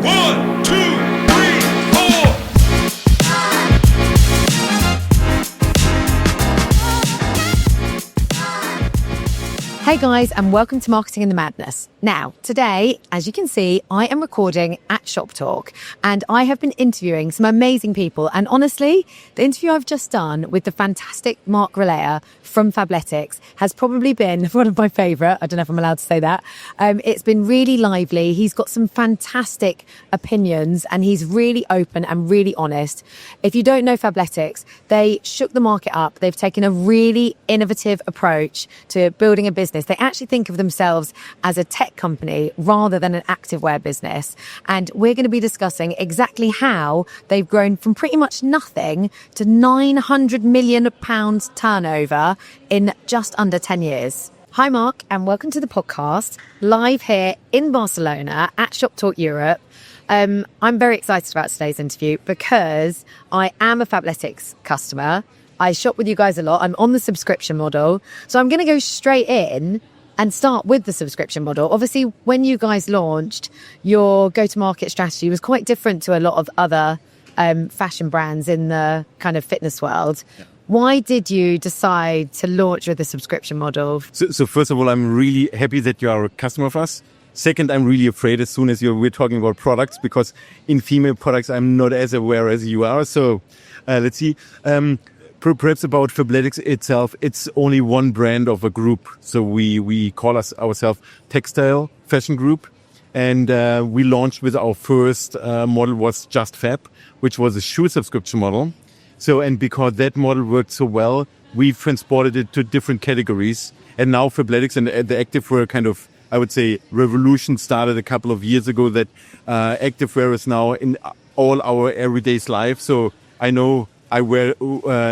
1, 2, 3, 4. Hey guys, and welcome to Marketing in the Madness. Now, today, as you can see, I am recording at Shoptalk, and I have been interviewing some amazing people. And honestly, the interview I've just done with the fantastic Mark Ralea from Fabletics has probably been one of my favourite. I don't know if I'm allowed to say that. It's been really lively. He's got some fantastic opinions, and he's really open and really honest. If you don't know Fabletics, they shook the market up. They've taken a really innovative approach to building a business. They actually think of themselves as a tech company rather than an activewear business. And we're going to be discussing exactly how they've grown from pretty much nothing to £900 million turnover in just under 10 years. Hi, Mark, and welcome to the podcast, live here in Barcelona at Shoptalk Europe. I'm very excited about today's interview because I am a Fabletics customer. I shop with you guys a lot. I'm on the subscription model. So I'm going to go straight in and start with the subscription model. Obviously, when you guys launched, your go-to-market strategy was quite different to a lot of other fashion brands in the kind of fitness world. Yeah. Why did you decide to launch with the subscription model? So first of all, I'm really happy that you are a customer of us. Second, I'm really afraid as soon as we're talking about products, because in female products, I'm not as aware as you are. So let's see. Perhaps about Fabletics itself, it's only one brand of a group. So we call ourselves Textile Fashion Group. And we launched with our first model was Just Fab, which was a shoe subscription model. So, and because that model worked so well, we transported it to different categories. And now Fabletics and the activewear kind of, I would say, revolution started a couple of years ago, that activewear is now in all our everyday's life. So I know I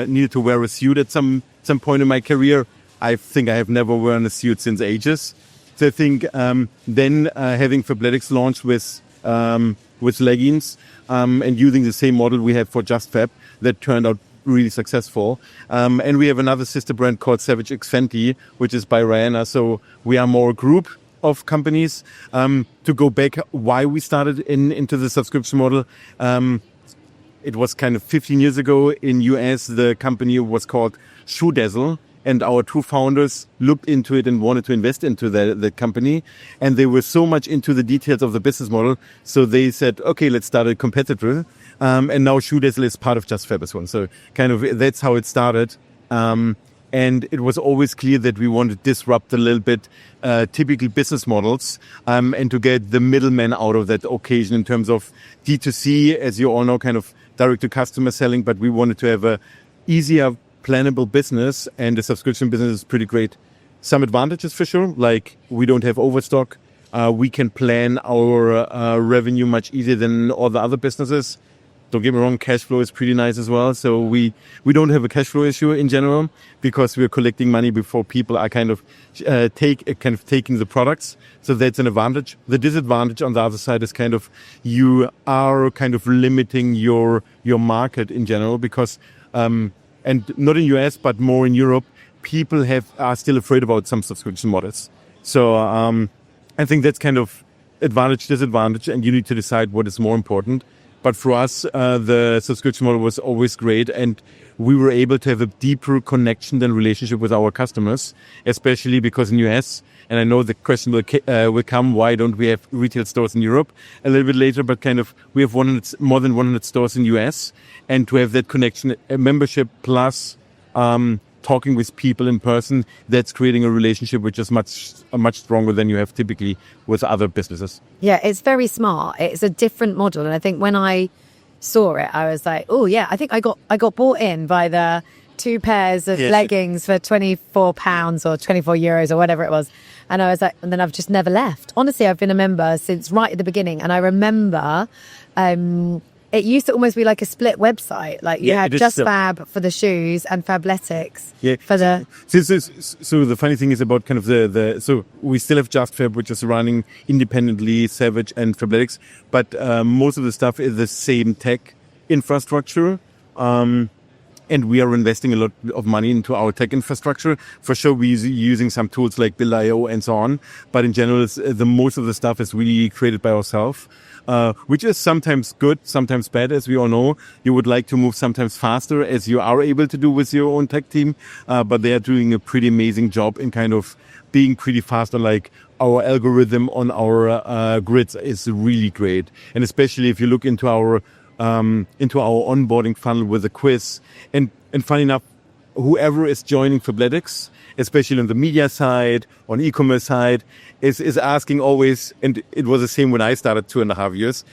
needed to wear a suit at some point in my career. I think I have never worn a suit since ages. So I think then having Fabletics launch with leggings and using the same model we had for Just Fab, that turned out really successful. And we have another sister brand called Savage X Fenty, which is by Rihanna. So we are more a group of companies. To go back, why we started into the subscription model. It was kind of 15 years ago in US. The company was called Shoe Dazzle, and our two founders looked into it and wanted to invest into the company. And they were so much into the details of the business model. So they said, okay, let's start a competitor. And now Shoe Dazzle is part of Just Fab as well. So kind of that's how it started. And it was always clear that we want to disrupt a little bit typical business models and to get the middleman out of that occasion in terms of D2C, as you all know, kind of direct-to-customer selling. But we wanted to have a easier, plannable business, and the subscription business is pretty great. Some advantages for sure, like we don't have overstock. We can plan our revenue much easier than all the other businesses. Don't get me wrong, cash flow is pretty nice as well. So we don't have a cash flow issue in general, because we're collecting money before people are kind of taking the products. So that's an advantage. The disadvantage on the other side is kind of you are kind of limiting your market in general, because and not in US but more in Europe, people are still afraid about some subscription models. So I think that's kind of advantage, disadvantage, and you need to decide what is more important. But for us, the subscription model was always great, and we were able to have a deeper connection and relationship with our customers, especially because in US, and I know the question will come, why don't we have retail stores in Europe a little bit later, but kind of we have more than 100 stores in US, and to have that connection, a membership plus talking with people in person, that's creating a relationship which is much stronger than you have typically with other businesses. Yeah, it's very smart. It's a different model. And I think when I saw it, I was like, oh yeah, I think I got bought in by the 2 pairs of leggings for £24 or €24 or whatever it was. And I was like, and then I've just never left. Honestly, I've been a member since right at the beginning. And I remember it used to almost be like a split website. Like you had Just Fab for the shoes and Fabletics for the... So the funny thing is about kind of so we still have Just Fab, which is running independently, Savage and Fabletics, but most of the stuff is the same tech infrastructure. And we are investing a lot of money into our tech infrastructure. For sure, we're using some tools like Build.io and so on. But in general, most of the stuff is really created by ourselves. which is sometimes good, sometimes bad, as we all know. You would like to move sometimes faster, as you are able to do with your own tech team, but they are doing a pretty amazing job in kind of being pretty fast. Like our algorithm on our grids is really great, and especially if you look into our onboarding funnel with a quiz, and funny enough, whoever is joining Fabletics, especially on the media side, on e-commerce side, is asking always, and it was the same when I started 2.5 years.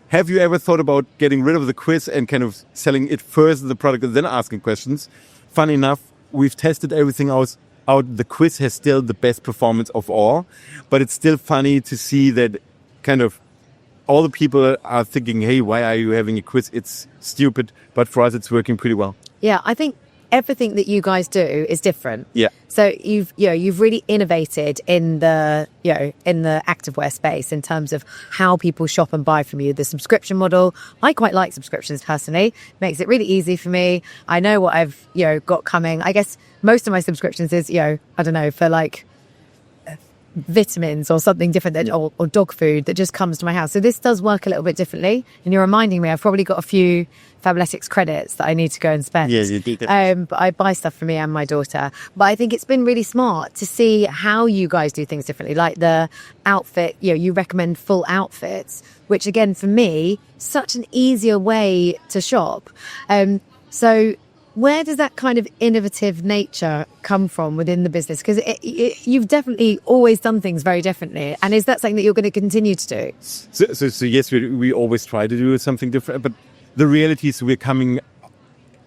Have you ever thought about getting rid of the quiz and kind of selling it first, the product, and then asking questions? Funny enough, we've tested everything out. The quiz has still the best performance of all, but it's still funny to see that kind of all the people are thinking, hey, why are you having a quiz? It's stupid, but for us, it's working pretty well. Yeah, I think everything that you guys do is different. Yeah. So you've really innovated in the activewear space in terms of how people shop and buy from you. The subscription model, I quite like subscriptions personally. Makes it really easy for me. I know what I've got coming. I guess most of my subscriptions is I don't know, for like vitamins or something different or dog food that just comes to my house. So this does work a little bit differently. And you're reminding me, I've probably got a few Fabletics credits that I need to go and spend. Yeah, you did. But I buy stuff for me and my daughter. But I think it's been really smart to see how you guys do things differently. Like the outfit, you recommend full outfits, which again, for me, such an easier way to shop. So where does that kind of innovative nature come from within the business? Because you've definitely always done things very differently. And is that something that you're going to continue to do? So yes, we always try to do something different. But the reality is we're coming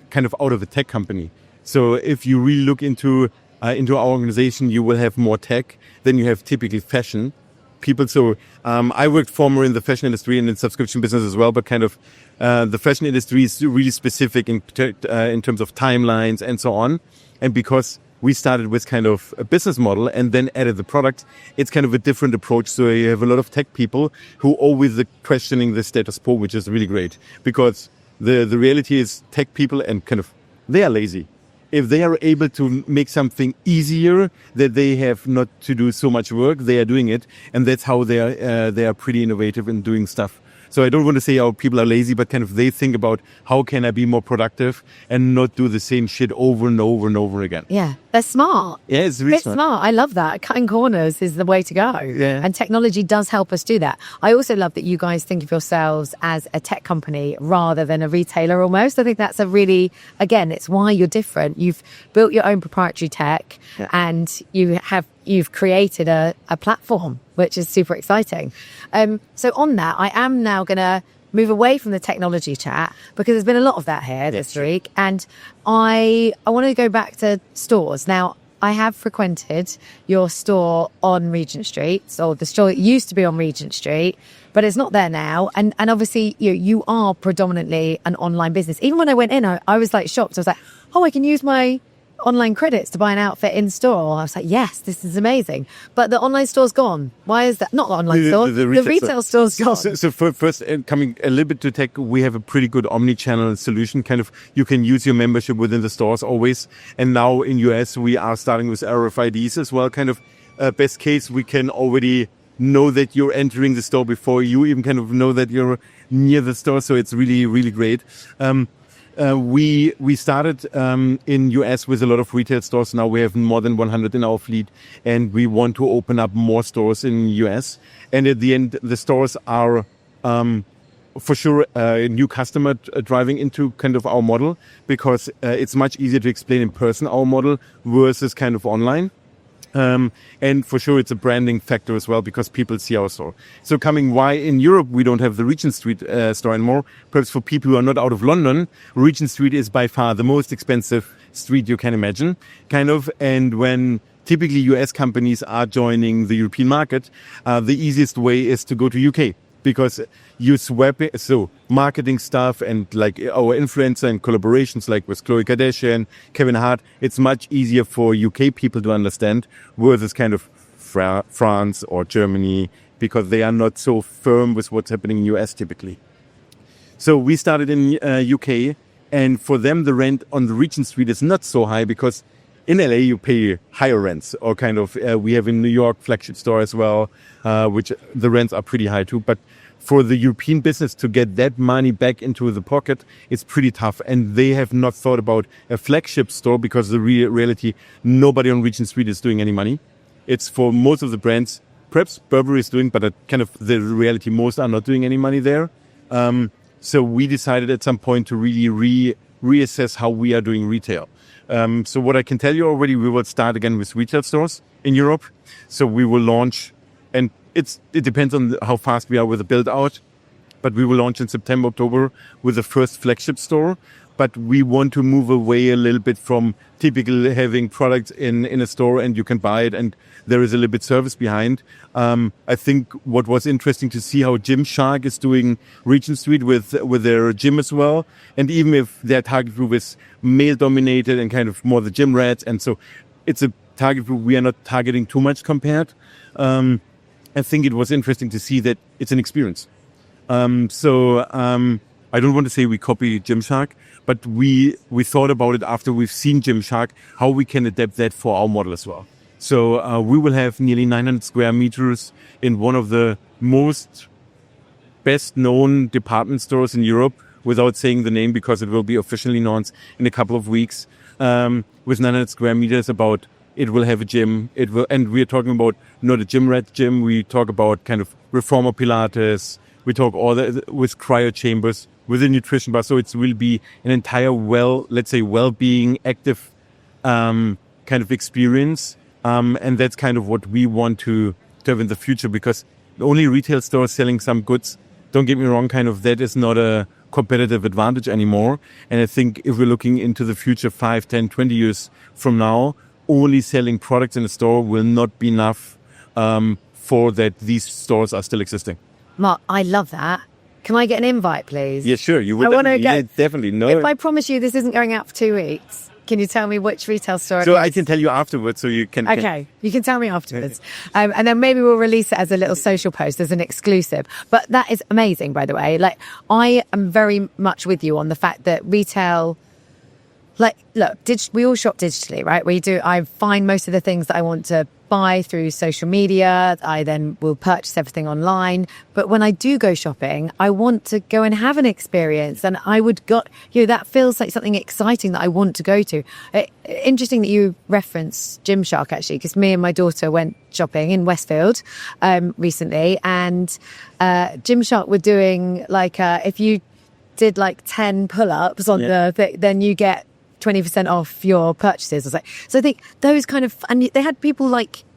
kind of out of a tech company. So if you really look into our organization, you will have more tech than you have typically fashion people. So I worked formerly in the fashion industry and in subscription business as well, but kind of the fashion industry is really specific in terms of timelines and so on. And because we started with kind of a business model and then added the product, it's kind of a different approach. So you have a lot of tech people who always are questioning the status quo, which is really great, because the reality is tech people and kind of they are lazy. If they are able to make something easier, that they have not to do so much work, they are doing it, and that's how they are pretty innovative in doing stuff. So I don't want to say our people are lazy, but kind of they think about how can I be more productive and not do the same shit over and over and over again. Yeah, they're smart. Yeah, it's really smart. I love that. Cutting corners is the way to go. Yeah. And technology does help us do that. I also love that you guys think of yourselves as a tech company rather than a retailer almost. I think that's a really, again, it's why you're different. You've built your own proprietary tech and you've created a platform, which is super exciting. So on that, I am now going to move away from the technology chat because there's been a lot of that here this week. And I want to go back to stores. Now, I have frequented your store on Regent Street. So the store used to be on Regent Street, but it's not there now. And obviously you are predominantly an online business. Even when I went in, I was like shocked. I was like, oh, I can use my online credits to buy an outfit in store. I was like, yes, this is amazing. But the online store's gone. Why is that? Not the online store. The retail store's gone. So first, coming a little bit to tech, we have a pretty good omnichannel solution. Kind of, you can use your membership within the stores always. And now in US, we are starting with RFIDs as well. Kind of, best case, we can already know that you're entering the store before you even kind of know that you're near the store. So it's really, really great. We started in US with a lot of retail stores. Now we have more than 100 in our fleet, and we want to open up more stores in US. And at the end, the stores are for sure a new customer driving into kind of our model, because it's much easier to explain in person our model versus kind of online. And for sure, it's a branding factor as well, because people see our store. So why in Europe we don't have the Regent Street store anymore? Perhaps for people who are not out of London, Regent Street is by far the most expensive street you can imagine, kind of. And when typically US companies are joining the European market, the easiest way is to go to UK. Because you swap it, so marketing stuff and like our influencer and collaborations like with Khloe Kardashian, Kevin Hart, it's much easier for UK people to understand versus kind of France or Germany, because they are not so firm with what's happening in US typically. So we started in UK, and for them the rent on the Regent Street is not so high, because in LA you pay higher rents, or kind of we have in New York flagship store as well, which the rents are pretty high too. But for the European business to get that money back into the pocket, it's pretty tough. And they have not thought about a flagship store because the reality, nobody on Regent Street is doing any money. It's for most of the brands, perhaps Burberry is doing, but kind of the reality, most are not doing any money there. So we decided at some point to really reassess how we are doing retail. So what I can tell you already, we will start again with retail stores in Europe. So we will launch, and it depends on how fast we are with the build out, but we will launch in September, October with the first flagship store. But we want to move away a little bit from typically having products in a store and you can buy it and there is a little bit service behind. I think what was interesting to see how Gymshark is doing Regent Street with their gym as well. And even if their target group is male dominated and kind of more the gym rats, and so it's a target group we are not targeting too much compared. I think it was interesting to see that it's an experience. I don't want to say we copy Gymshark, but we thought about it after we've seen Gymshark, how we can adapt that for our model as well. So we will have nearly 900 square meters in one of the most best known department stores in Europe, without saying the name because it will be officially announced in a couple of weeks, with 900 square meters. About it will have a gym. It will, and we are talking about not a gym rat gym. We talk about kind of reformer Pilates. We talk all that with cryo chambers, with a nutrition bar. So it will be an entire well-being, active kind of experience. And that's kind of what we want to have in the future, because the only retail store selling some goods, don't get me wrong, kind of that is not a competitive advantage anymore. And I think if we're looking into the future, 5, 10, 20 years from now, only selling products in a store will not be enough for that these stores are still existing. Mark, I love that. Can I get an invite, please? Yeah, sure. You would. I want to get. Definitely. No. If I promise you this isn't going out for 2 weeks, can you tell me which retail store? So I can tell you afterwards, so you can. Okay, you can tell me afterwards, and then maybe we'll release it as a little social post as an exclusive. But that is amazing, by the way. Like, I am very much with you on the fact that retail. Like, look, we all shop digitally, right? I find most of the things that I want to buy through social media. I then will purchase everything online. But when I do go shopping, I want to go and have an experience. And that feels like something exciting that I want to go to. Interesting that you referenced Gymshark, actually, because me and my daughter went shopping in Westfield recently. And Gymshark were doing if you did 10 pull-ups on then you get 20% off your purchases. So I think those kind of, and they had people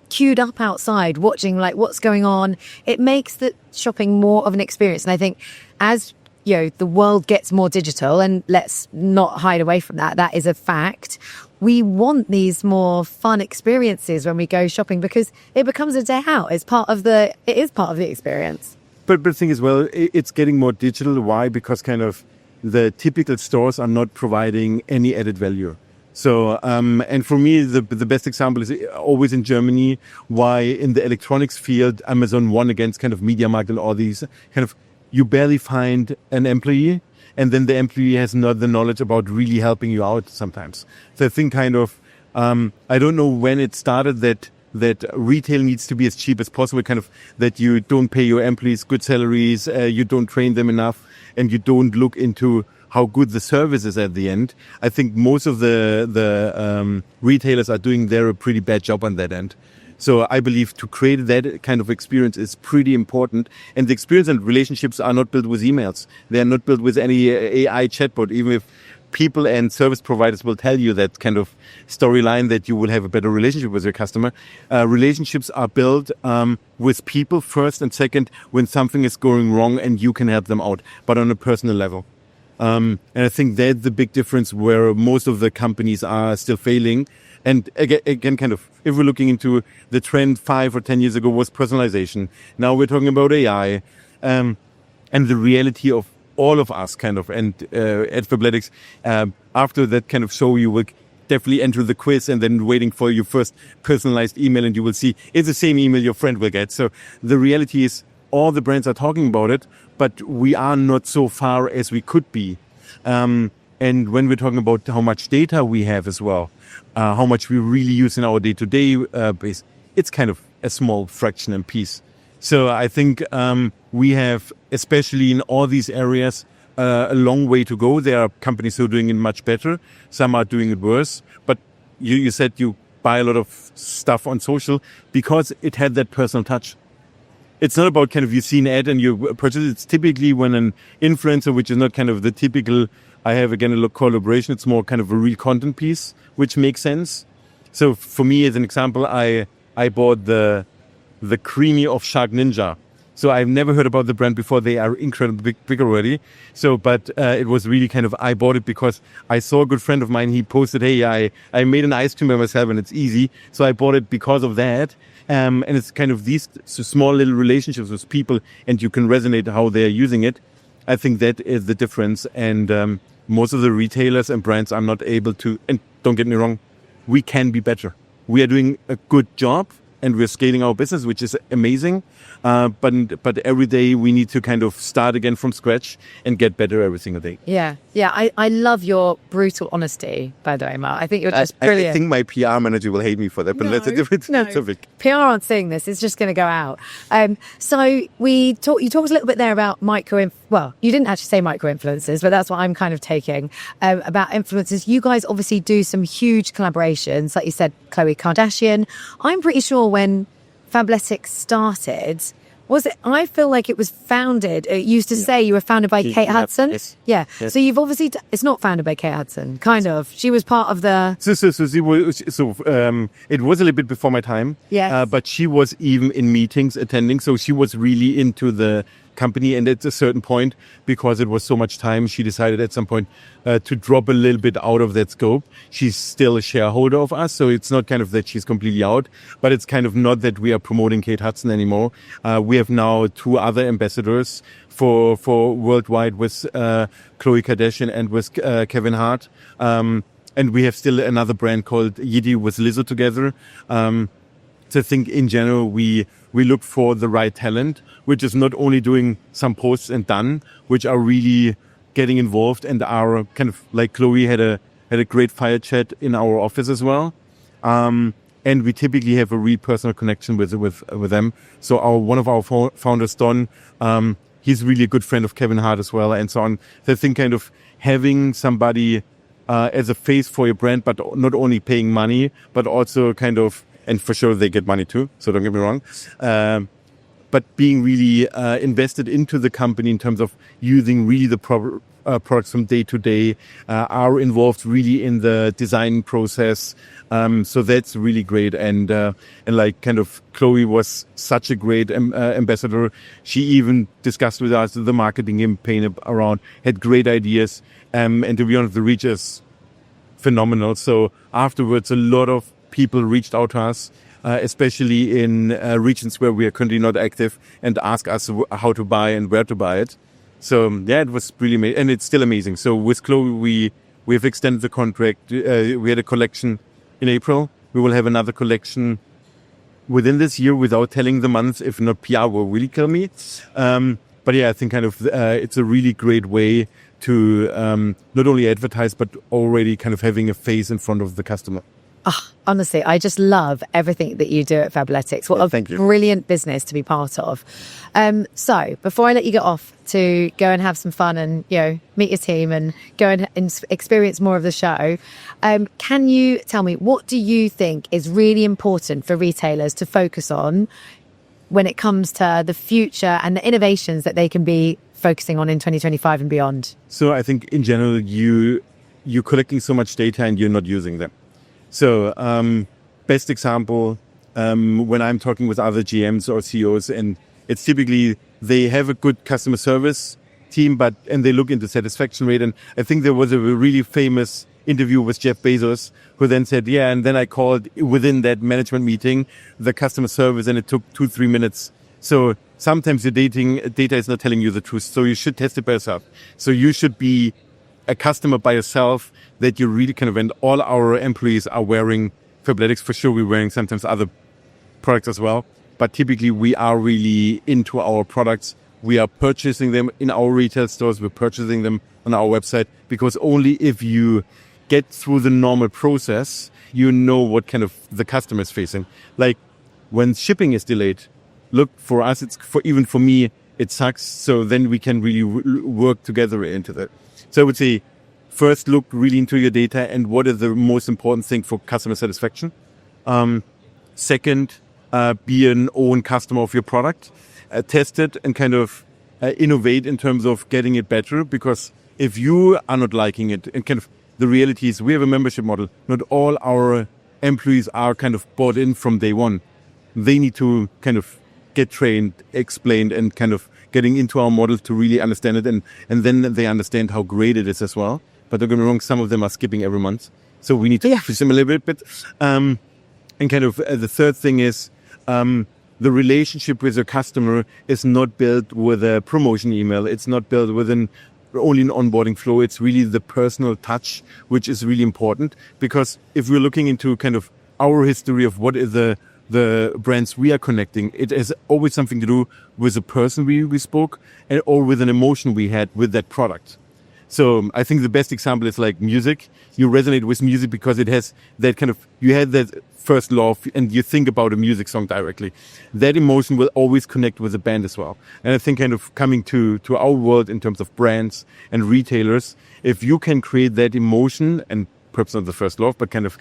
queued up outside watching what's going on. It makes the shopping more of an experience. And I think as the world gets more digital, and let's not hide away from that is a fact, we want these more fun experiences when we go shopping, because it becomes a day out. It is part of the experience. But the thing is, well, it's getting more digital. Why? Because kind of the typical stores are not providing any added value. So, and for me, the best example is always in Germany, why in the electronics field, Amazon won against kind of MediaMarkt and all these kind of, you barely find an employee, and then the employee has not the knowledge about really helping you out sometimes. So I think kind of, I don't know when it started that retail needs to be as cheap as possible, kind of that you don't pay your employees good salaries, you don't train them enough, and you don't look into how good the service is at the end. I think most of the retailers are doing a pretty bad job on that end. So I believe to create that kind of experience is pretty important. And the experience and relationships are not built with emails. They are not built with any AI chatbot, even if people and service providers will tell you that kind of storyline that you will have a better relationship with your customer. Relationships are built with people first, and second, when something is going wrong and you can help them out, but on a personal level. And I think that's the big difference where most of the companies are still failing. And again, kind of, if we're looking into the trend 5 or 10 years ago was personalization. Now we're talking about AI, and the reality of all of us kind of, and at Fabletics, after that kind of show, you will definitely enter the quiz and then waiting for your first personalized email, and you will see it's the same email your friend will get. So the reality is all the brands are talking about it, but we are not so far as we could be. And when we're talking about how much data we have as well, how much we really use in our day-to-day base, it's kind of a small fraction and piece. So I think we have, especially in all these areas, a long way to go. There are companies who are doing it much better. Some are doing it worse. But you said you buy a lot of stuff on social because it had that personal touch. It's not about kind of you see an ad and you purchase it. It's typically when an influencer, which is not kind of the typical, I have again a collaboration. It's more kind of a real content piece, which makes sense. So for me, as an example, I bought the Creamy of Shark Ninja. So I've never heard about the brand before. They are incredibly big already. So, but it was really kind of, I bought it because I saw a good friend of mine. He posted, hey, I made an ice cream by myself and it's easy. So I bought it because of that. And it's kind of these small little relationships with people and you can resonate how they're using it. I think that is the difference. And most of the retailers and brands are not able to, and don't get me wrong, we can be better. We are doing a good job and we're scaling our business, which is amazing. But every day we need to kind of start again from scratch and get better every single day. Yeah. I love your brutal honesty, by the way, Mark. I think you're just brilliant. I think my PR manager will hate me for that, but that's a different topic. PR aren't seeing this. It's just going to go out. So you talked a little bit there about well, you didn't actually say micro-influencers, but that's what I'm kind of taking about influencers. You guys obviously do some huge collaborations. Like you said, Khloe Kardashian. I'm pretty sure when Fabletics started, I feel like it was founded. It used to say you were founded by Kate Hudson. Yes. Yeah. Yes. So you've obviously, it's not founded by Kate Hudson, kind of. She was part of the... It was a little bit before my time. Yes. But she was even in meetings attending. So she was really into the company. And at a certain point, because it was so much time, she decided at some point to drop a little bit out of that scope. She's still a shareholder of us. So it's not kind of that she's completely out, but it's kind of not that we are promoting Kate Hudson anymore. We have now 2 other ambassadors for worldwide with Khloe Kardashian and with Kevin Hart. And we have still another brand called Yidi with Lizzo together. So I think in general, we look for the right talent, which is not only doing some posts and done, which are really getting involved and are kind of like Khloe had a great fire chat in our office as well. And we typically have a real personal connection with them. So one of our founders, Don, he's really a good friend of Kevin Hart as well, and so on. So I think kind of having somebody as a face for your brand, but not only paying money, but also kind of, and for sure they get money too, so don't get me wrong, but being really invested into the company in terms of using really the products from day to day, are involved really in the design process. So that's really great. And like kind of Khloe was such a great ambassador. She even discussed with us the marketing campaign around, had great ideas. And to be honest, the reach is phenomenal. So afterwards, a lot of people reached out to us, especially in regions where we are currently not active, and ask us how to buy and where to buy it. So yeah, it was really amazing, and it's still amazing. So with Khloe, we have extended the contract. We had a collection in April. We will have another collection within this year without telling the month. If not, PR will really kill me. But yeah, I think kind of it's a really great way to not only advertise, but already kind of having a face in front of the customer. Oh, honestly, I just love everything that you do at Fabletics. What a brilliant business to be part of. So before I let you get off to go and have some fun and, meet your team and go and experience more of the show, can you tell me, what do you think is really important for retailers to focus on when it comes to the future and the innovations that they can be focusing on in 2025 and beyond? So I think in general, you're collecting so much data and you're not using them. So, best example, when I'm talking with other GMs or CEOs, and it's typically they have a good customer service team, and they look into satisfaction rate. And I think there was a really famous interview with Jeff Bezos, who then said, yeah, and then I called within that management meeting, the customer service, and it took 2-3 minutes. So sometimes your data is not telling you the truth. So you should test it by yourself. So you should be a customer by yourself, that you really kind of, and all our employees are wearing Fabletics. For sure, we're wearing sometimes other products as well. But typically, we are really into our products. We are purchasing them in our retail stores. We're purchasing them on our website, because only if you get through the normal process, you know what kind of the customer is facing. Like when shipping is delayed, look, for us, even for me, it sucks. So then we can really work together into that. So I would say, first look really into your data and what is the most important thing for customer satisfaction. Second, be an own customer of your product. Test it and kind of innovate in terms of getting it better, because if you are not liking it, and kind of the reality is we have a membership model. Not all our employees are kind of bought in from day one. They need to kind of get trained, explained, and kind of getting into our model to really understand it. And then they understand how great it is as well. But don't get me wrong, some of them are skipping every month. So we need to push them a little bit. And kind of the third thing is the relationship with your customer is not built with a promotion email. It's not built with only an onboarding flow. It's really the personal touch, which is really important. Because if we're looking into kind of our history of what is the brands we are connecting, it has always something to do with the person we spoke or with an emotion we had with that product. So I think the best example is like music. You resonate with music because it has that kind of, you had that first love and you think about a music song directly. That emotion will always connect with the band as well. And I think kind of coming to our world in terms of brands and retailers, if you can create that emotion, and perhaps not the first love, but kind of,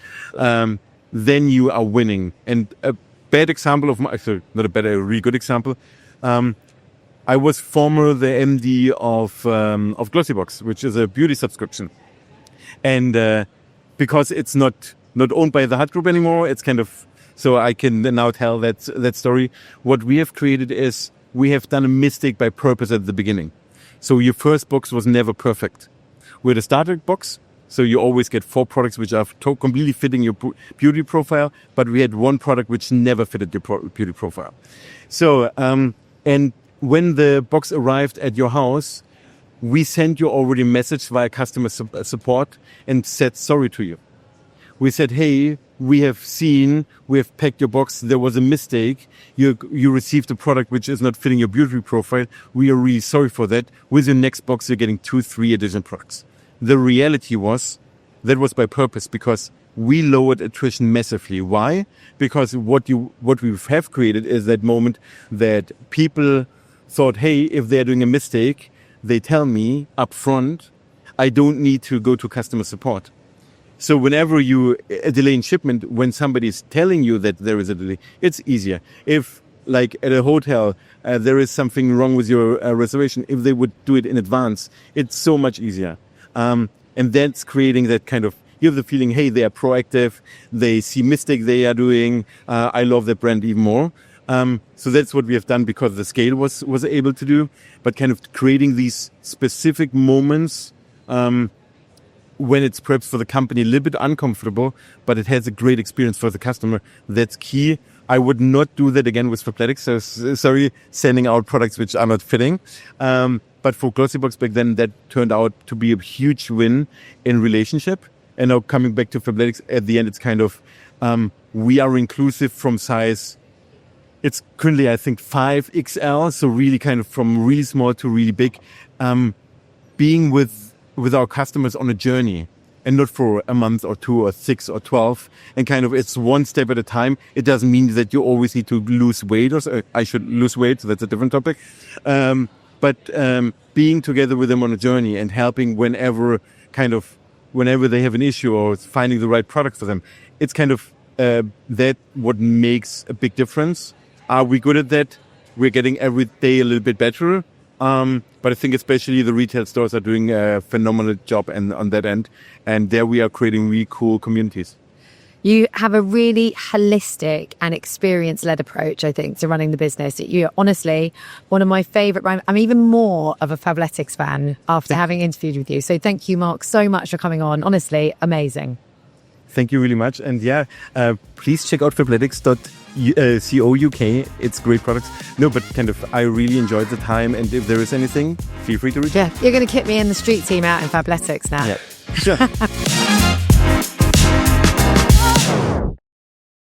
then you are winning. And a bad example of not a bad, a really good example. I was former the MD of Glossybox, which is a beauty subscription. And because it's not owned by the Hut Group anymore, it's kind of, so I can now tell that story. What we have created is we have done a mistake by purpose at the beginning. So your first box was never perfect. We had a starter box, so you always get 4 products which are completely fitting your beauty profile, but we had 1 product which never fitted your beauty profile. So, and when the box arrived at your house, we sent you already a message via customer support and said sorry to you. We said, hey, we have packed your box. There was a mistake. You received a product which is not fitting your beauty profile. We are really sorry for that. With your next box, you're getting 2-3 additional products. The reality was that was by purpose, because we lowered attrition massively. Why? Because what we have created is that moment that people thought, hey, if they're doing a mistake, they tell me up front, I don't need to go to customer support. So whenever a delay in shipment, when somebody is telling you that there is a delay, it's easier. If, like at a hotel, there is something wrong with your reservation, if they would do it in advance, it's so much easier. And that's creating that kind of, you have the feeling, hey, they are proactive, they see mistake they are doing, I love that brand even more. So that's what we have done because the scale was able to do, but kind of creating these specific moments when it's perhaps for the company a little bit uncomfortable, but it has a great experience for the customer. That's key. I would not do that again with Fabletics. So sorry, sending out products which are not fitting. But for Glossybox back then, that turned out to be a huge win in relationship. And now coming back to Fabletics, at the end, it's kind of, we are inclusive from size. It's currently, I think, 5XL. So really kind of from really small to really big, being with our customers on a journey and not for a month or 2 or 6 or 12. And kind of it's one step at a time. It doesn't mean that you always need to lose weight I should lose weight. So that's a different topic. But being together with them on a journey and helping whenever they have an issue or finding the right product for them. It's kind of that what makes a big difference. Are we good at that? We're getting every day a little bit better. But I think especially the retail stores are doing a phenomenal job on that end. And there we are creating really cool communities. You have a really holistic and experience-led approach, I think, to running the business. You're honestly one of my favorite. I'm even more of a Fabletics fan after having interviewed with you. So thank you, Mark, so much for coming on. Honestly, amazing. Thank you really much. And please check out fabletics.co UK. It's great products. No, but kind of, I really enjoyed the time. And if there is anything, feel free to reach out. Yeah, you're going to kick me and the street team out in Fabletics now. Yeah, sure.